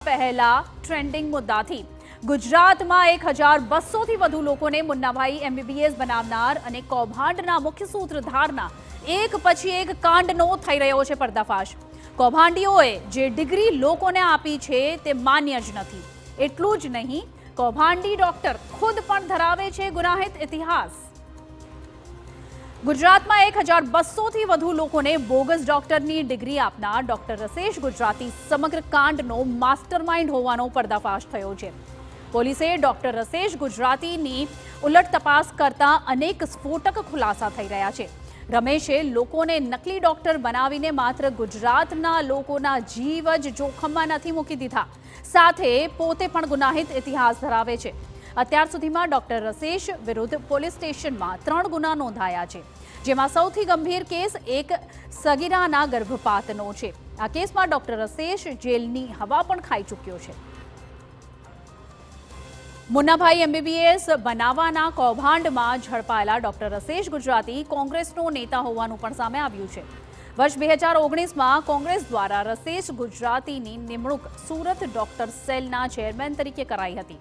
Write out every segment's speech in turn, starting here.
પહેલા ટ્રેન્ડિંગ મુદ્દાથી ગુજરાતમાં 1200થી વધુ લોકોને મુન્નાભાઈ MBBS બનાવનાર અને કૌભાંડના મુખ્ય સૂત્રધારના એક પછી એક કાંડનો થઈ રહ્યો છે પર્દાફાશ। કૌભાંડીઓએ જે ડિગ્રી લોકોને આપી છે તે માન્ય જ નથી। એટલું જ નહીં, કૌભાંડી ડોક્ટર ખુદ પણ ધરાવે છે ગુનાહિત ઇતિહાસ। ગુજરાતમાં 1200થી વધુ લોકોને બોગસ ડોક્ટરની ડિગ્રી આપનાર ડોક્ટર રસેશ ગુજરાતી સમગ્ર કાંડનો માસ્ટરમાઇન્ડ હોવાનો પર્દાફાશ થયો છે। પોલીસે ડોક્ટર રસેશ ગુજરાતીની ઉલટ તપાસ કરતા અનેક સ્ફોટક ખુલાસા થઈ રહ્યા છે। રમેશે લોકોને નકલી ડોક્ટર બનાવીને માત્ર ગુજરાતના લોકોના જીવ જ જોખમમાં નથી મૂકી દીધા, સાથે પોતે પણ ગુનાહિત ઇતિહાસ ધરાવે છે। અત્યાર સુધીમાં ડોક્ટર રસેશ વિરુદ્ધ પોલીસ સ્ટેશનમાં 3 ગુના નોંધાયા છે, જેમાં સૌથી ગંભીર કેસ એક સગીરાના ગર્ભપાતનો છે। આ કેસમાં ડોક્ટર રસેશ જેલની હવા પણ ખાઈ ચૂક્યો છે। મુન્નાભાઈ MBBS બનાવવાના કૌભાંડમાં ઝડપાયેલા ડોક્ટર રસેશ ગુજરાતી કોંગ્રેસનો નેતા હોવાનું પણ સામે આવ્યું છે। વર્ષ 2019માં કોંગ્રેસ દ્વારા રસેશ ગુજરાતીની નિમણૂક સુરત ડોક્ટર સેલના ચેરમેન તરીકે કરાઈ હતી।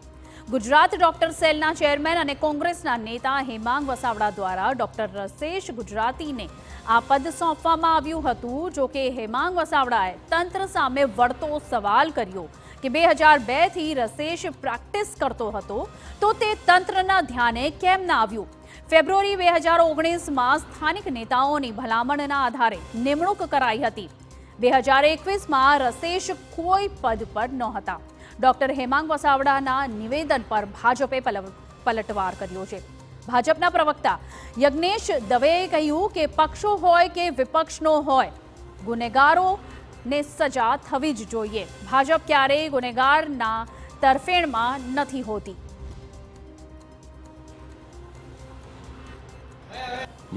ગુજરાત ડોક્ટર સેલના ચેરમેન અને કોંગ્રેસના નેતા હેમાંગ વસાવડા દ્વારા ડોક્ટર રસેશ ગુજરાતીને આ પદ સોંપવામાં આવ્યું હતું। જો કે હેમાંગ વસાવડાએ તંત્ર સામે વળતો સવાલ કર્યો કે 2002થી રસેશ પ્રેક્ટિસ કરતો હતો તો તે તંત્રના ધ્યાને કેમ ના આવ્યું। ફેબ્રુઆરી 2019માં સ્થાનિક નેતાઓની ભલામણના આધારે નિમણૂક કરાઈ હતી। 2021માં રસેશ કોઈ પદ પર નહોતા। ડોક્ટર હેમાંગ વસાવડાના નિવેદન પર ભાજપે પલટવાર કર્યો છે। ભાજપના પ્રવક્તા યજ્ઞેશ દવેએ કહ્યું કે પક્ષો હોય કે વિપક્ષનો હોય, ગુનેગારોને સજા થવી જ જોઈએ। ભાજપ ક્યારેય ગુનેગારના તરફેણમાં નથી હોતી।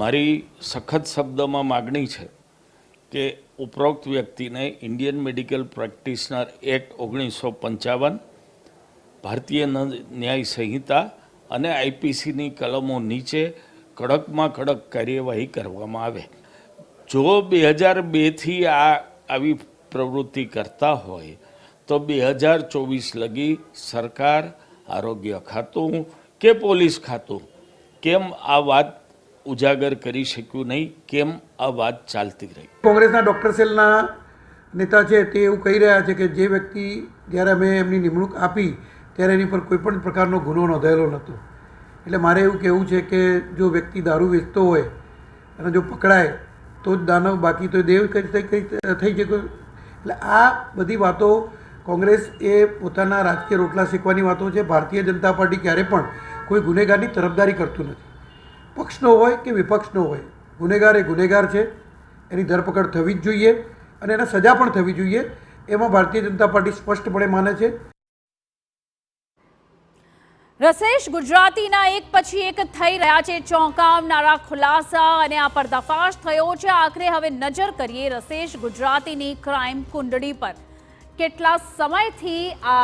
મારી સખત શબ્દમાં માગણી છે કે ઉપરોક્ત વ્યક્તિને ઇન્ડિયન મેડિકલ પ્રેક્ટિશનર એક્ટ 1955, ભારતીય ન્યાય સંહિતા અને IPCની કલમો નીચે કડકમાં કડક કાર્યવાહી કરવામાં આવે। જો 2002થી આવી પ્રવૃત્તિ કરતા હોય તો 2024 લગી સરકાર, આરોગ્ય ખાતું કે પોલીસ ખાતું કેમ આ વાત ઉજાગર કરી શક્યું નહીં, કેમ આ વાત ચાલતી રહી? કોંગ્રેસના ડૉક્ટર સેલના નેતા છે તે એવું કહી રહ્યા છે કે જે વ્યક્તિ જ્યારે અમે એમની નિમણૂક આપી ત્યારે એની પર કોઈ પણ પ્રકારનો ગુનો નોંધાયેલો નહોતો। એટલે મારે એવું કહેવું છે કે જો વ્યક્તિ દારૂ વેચતો હોય અને જો પકડાય તો જ દાનવ, બાકી તો દેવ થઈ શકે। એટલે આ બધી વાતો કોંગ્રેસ એ પોતાના રાજકીય રોટલા શેકવાની વાતો છે। ભારતીય જનતા પાર્ટી ક્યારે પણ કોઈ ગુનેગારની તરફદારી કરતું નથી। પક્ષનો હોય કે વિપક્ષનો હોય, ગુનેગાર એ ગુનેગાર છે, એની ધરપકડ થવી જ જોઈએ અને એને સજા પણ થવી જોઈએ, એમાં ભારતીય જનતા પાર્ટી સ્પષ્ટપણે માને છે। રસેશ ગુજરાતીના એક પછી એક થઈ રહ્યા છે ચોંકાવનારા ખુલાસા અને આ પર્દાફાશ થયો છે। આખરે હવે નજર કરીએ રસેશ ગુજરાતીની ક્રાઇમ કુંડળી પર। કેટલા સમયથી આ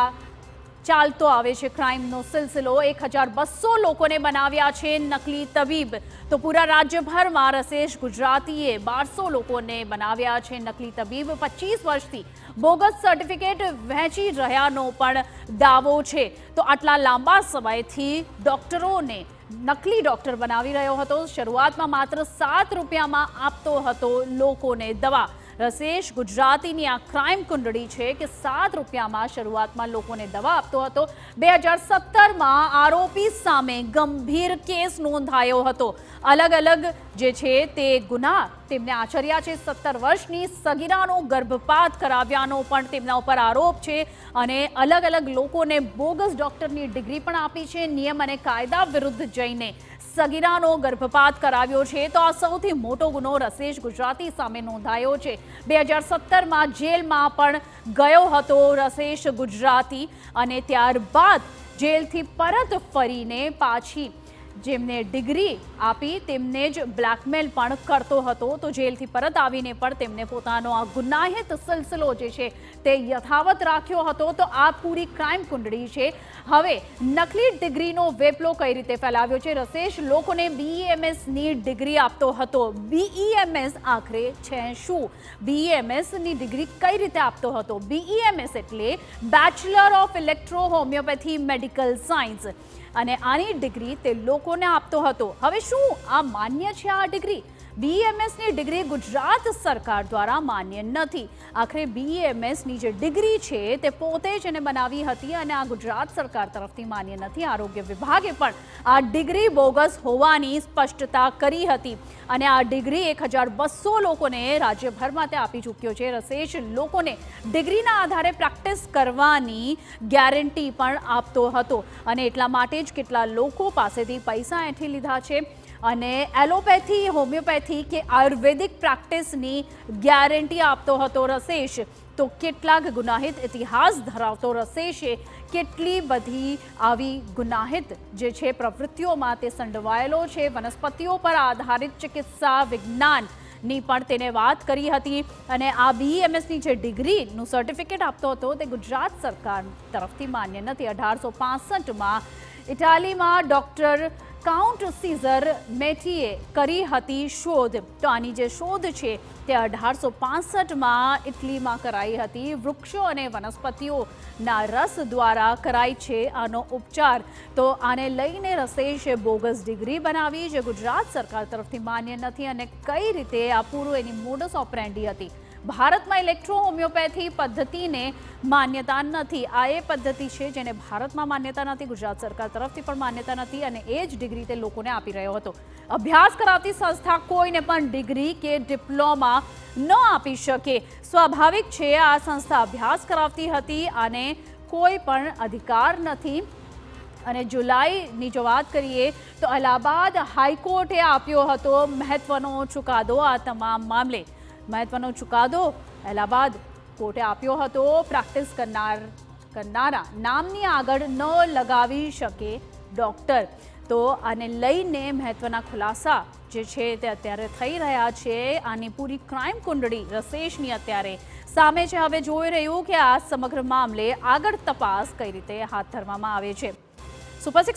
ચાલતો આવે છે ક્રાઇમનો સિલસિલો। 1200 લોકોને બનાવ્યા છે નકલી તબીબ, તો પૂરા રાજ્યભરમાં રસેશ ગુજરાતીએ 1200 લોકોને બનાવ્યા છે નકલી તબીબ। 25 વર્ષથી બોગસ સર્ટિફિકેટ વહેંચી રહ્યાનો પણ દાવો છે। તો આટલા લાંબા સમયથી ડોક્ટરોને નકલી ડોક્ટર બનાવી રહ્યો હતો। શરૂઆતમાં માત્ર 7 રૂપિયામાં આપતો હતો લોકોને દવા। રસેશ ગુજરાતીની આ ક્રાઇમ કુંડળી છે કે 7 રૂપિયામાં શરૂઆતમાં લોકોને દવા આપતો હતો। 2017માં આરોપી સામે ગંભીર કેસ નોંધાયો હતો। અલગ અલગ જે છે તે ગુના તેમને આચર્યા છે। 17 વર્ષની સગીરાનો ગર્ભપાત કરાવ્યાનો પણ તેમના ઉપર આરોપ છે અને અલગ અલગ લોકોને બોગસ ડોક્ટરની ડિગ્રી પણ આપી છે। નિયમ અને કાયદા વિરુદ્ધ જઈને સગીરાનો ગર્ભપાત કરાવ્યો છે। તો આ સૌથી મોટો ગુનો રસેશ ગુજરાતી સામે નોંધાયો છે। 2017માં જેલમાં પણ ગયો હતો રસેશ ગુજરાતી અને ત્યારબાદ જેલથી પરત ફરીને પાછી જેમને ડિગ્રી આપી તેમને જ બ્લેકમેલ પણ કરતો હતો, તો જેલથી પરત આવીને પણ તેમને પોતાનો આ ગુનાહિત સિલસિલો જે છે તે યથાવત રાખ્યો હતો. તો આ પૂરી ક્રાઇમ કુંડળી છે. હવે નકલી ડિગ્રીનો વેપલો કઈ રીતે ફેલાવ્યો છે? રસેશ લોકોને BEMSની ડિગ્રી આપતો હતો. BEMS આખરે છે શું? BEMSની ડિગ્રી કઈ રીતે આપતો હતો? BEMS એટલે bachelor of electro homeopathy medical science, અને આની ડિગ્રી તે લોકોને આપતો હતો. હવે શું આ માન્ય છે? આ ડિગ્રી BEMSની ડિગ્રી ગુજરાત સરકાર દ્વારા માન્ય નથી. આખરે BEMSની જે ડિગ્રી છે તે પોતે જ એને બનાવી હતી અને આ ગુજરાત સરકાર તરફથી માન્ય નથી. આરોગ્ય વિભાગે પણ આ ડિગ્રી બોગસ હોવાની સ્પષ્ટતા કરી હતી અને આ ડિગ્રી 1200 લોકોને રાજ્યભરમાં તે આપી ચૂક્યો છે. રસેશ લોકોને ડિગ્રીના આધારે પ્રેક્ટિસ કરવાની ગેરંટી પણ આપતો હતો અને એટલા માટે જ કેટલા લોકો પાસેથી પૈસા એંઠી લીધા છે અને એલોપેથી, હોમિયોપેથી કે આયુર્વેદિક પ્રેક્ટિસની ગેરંટી આપતો હતો રસેશ. તો કેટલાક ગુનાહિત ઇતિહાસ ધરાવતો રસેશે કેટલી બધી આવી ગુનાહિત જે છે પ્રવૃત્તિઓમાં તે સંડોવાયેલો છે. વનસ્પતિઓ પર આધારિત ચિકિત્સા વિજ્ઞાનની પણ તેને વાત કરી હતી અને આ BEMSની જે ડિગ્રીનું સર્ટિફિકેટ આપતો હતો તે ગુજરાત સરકાર તરફથી માન્ય નથી. 1865માં ઇટાલીમાં ડૉક્ટર કાઉન્ટ સીઝર મેથીએ કરી હતી શોધ. તો આની જે શોધ છે તે 1865માં ઇટલીમાં કરાઈ હતી. વૃક્ષો અને વનસ્પતિઓના રસ દ્વારા કરાય છે આનો ઉપચાર. તો આને લઈને રસેશે બોગસ ડિગ્રી બનાવી જે ગુજરાત સરકાર તરફથી માન્ય નથી. અને કઈ રીતે આ પૂરું એની મોડસ ઓપરેન્ડી હતી. ભારતમાં ઇલેક્ટ્રો હોમિયોપેથી પદ્ધતિને માન્યતા નથી. આ એ પદ્ધતિ છે જેને ભારતમાં માન્યતા નથી, ગુજરાત સરકાર તરફથી પણ માન્યતા નથી અને એ જ ડિગ્રી તે લોકોને આપી રહ્યો હતો. અભ્યાસ કરાવતી સંસ્થા કોઈને પણ ડિગ્રી કે ડિપ્લોમા ન આપી શકે. સ્વાભાવિક છે, આ સંસ્થા અભ્યાસ કરાવતી હતી અને કોઈ પણ અધિકાર નથી. અને જુલાઈની જો વાત કરીએ તો અલ્હાબાદ હાઈકોર્ટે આપ્યો હતો મહત્વનો ચુકાદો આ તમામ મામલે. મહત્વનો ચુકાદો અલ્હાબાદ કોર્ટે આપ્યો હતો. પ્રેક્ટિસ કરનારા નામની આગળ ન લગાવી શકે ડૉક્ટર. તો આને લઈને મહત્વના ખુલાસા જે છે તે અત્યારે થઈ રહ્યા છે. આની પૂરી ક્રાઇમ કુંડળી રસેશની અત્યારે સામે છે. હવે જોઈ રહ્યું કે આ સમગ્ર મામલે આગળ તપાસ કઈ રીતે હાથ ધરવામાં આવે છે. સુપર 6